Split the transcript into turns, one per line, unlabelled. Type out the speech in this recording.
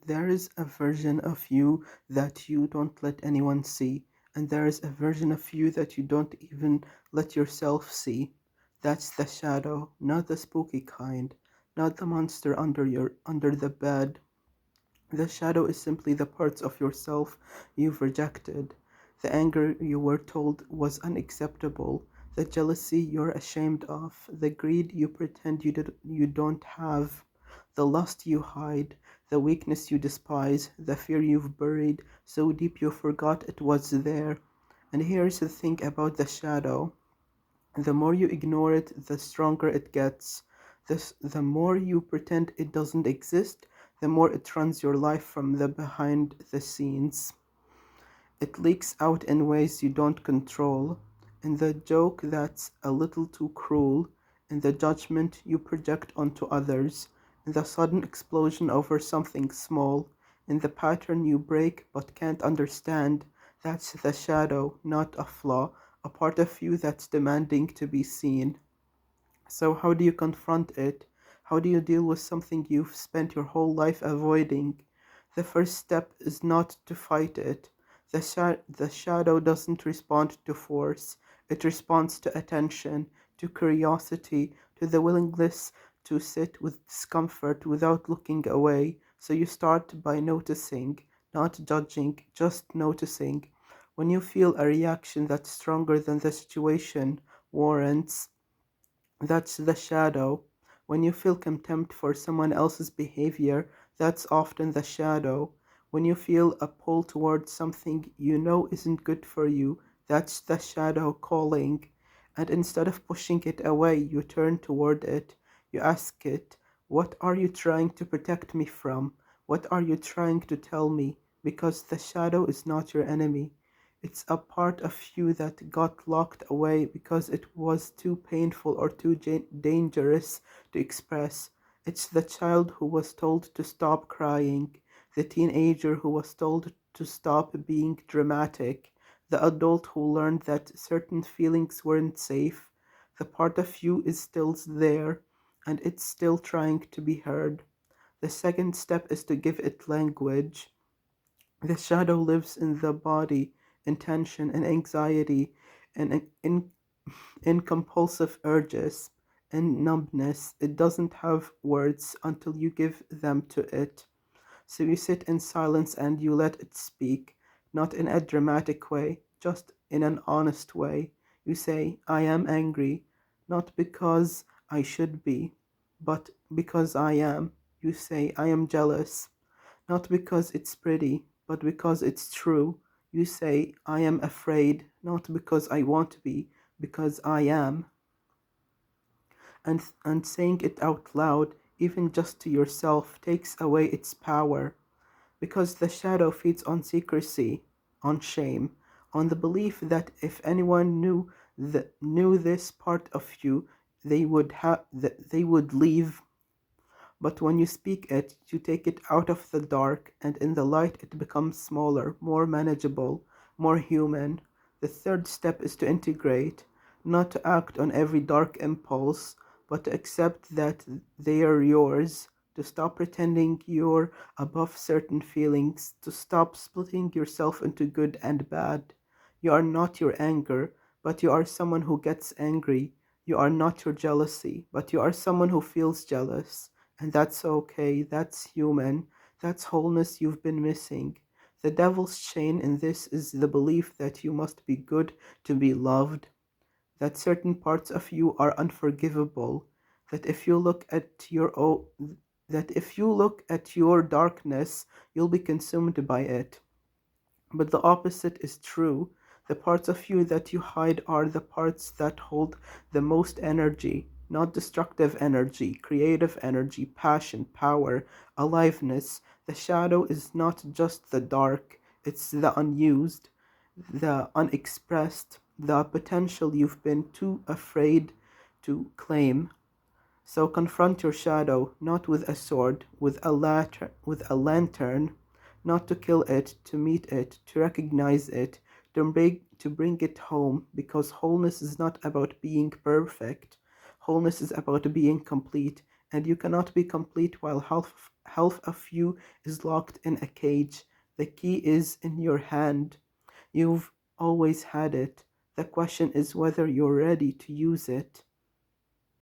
There is a version of you that you don't let anyone see, and there is a version of you that you don't even let yourself see. That's the shadow, not the spooky kind, not the monster under the bed. The shadow is simply the parts of yourself you've rejected, the anger you were told was unacceptable, the jealousy you're ashamed of, the greed you pretend you don't have, the lust you hide, the weakness you despise, the fear you've buried so deep you forgot it was there. And here's the thing about the shadow: the more you ignore it, the stronger it gets. The more you pretend it doesn't exist, the more it runs your life from the behind the scenes. It leaks out in ways you don't control, in the joke that's a little too cruel, in the judgment you project onto others, in the sudden explosion over something small, in the pattern you break but can't understand. That's the shadow, not a flaw, a part of you that's demanding to be seen. So, how do you confront it? How do you deal with something you've spent your whole life avoiding? The first step is not to fight it. The shadow doesn't respond to force, it responds to attention, to curiosity, to the willingness to sit with discomfort without looking away. So, you start by noticing, not judging, just noticing. When you feel a reaction that's stronger than the situation warrants, that's the shadow. When you feel contempt for someone else's behavior, that's often the shadow. When you feel a pull towards something you know isn't good for you, that's the shadow calling. And instead of pushing it away, you turn toward it. You ask it, what are you trying to protect me from? What are you trying to tell me? Because the shadow is not your enemy. It's a part of you that got locked away because it was too painful or too dangerous to express. It's the child who was told to stop crying, the teenager who was told to stop being dramatic, the adult who learned that certain feelings weren't safe. The part of you is still there, and it's still trying to be heard. The second step is to give it language. The shadow lives in the body, in tension and anxiety, and in compulsive urges, in numbness. It doesn't have words until you give them to it. So you sit in silence and you let it speak, not in a dramatic way, just in an honest way. You say, I am angry, not because I should be, but because I am. You say, I am jealous, not because it's pretty, but because it's true. You say, I am afraid, not because I want to be, because I am. And saying it out loud, even just to yourself, takes away its power. Because the shadow feeds on secrecy, on shame, on the belief that if anyone knew this part of you, they would leave. But when you speak it, you take it out of the dark, and in the light it becomes smaller, more manageable, more human. The third step is to integrate, not to act on every dark impulse, but to accept that they are yours, to stop pretending you're above certain feelings, to stop splitting yourself into good and bad. You are not your anger, but you are someone who gets angry. You are not your jealousy, but you are someone who feels jealous. And that's okay, that's human, that's wholeness you've been missing. The devil's chain in this is the belief that you must be good to be loved, that certain parts of you are unforgivable, that if you look at your darkness, you'll be consumed by it. But the opposite is true. The parts of you that you hide are the parts that hold the most energy, not destructive energy, creative energy, passion, power, aliveness. The shadow is not just the dark, it's the unused, the unexpressed, the potential you've been too afraid to claim. So confront your shadow, not with a sword, with a lantern, not to kill it, to meet it, to recognize it, to bring it home, because wholeness is not about being perfect. Wholeness is about being complete, and you cannot be complete while Half of you is locked in a cage. The key is in your hand. You've always had it. The question is whether you're ready to use it.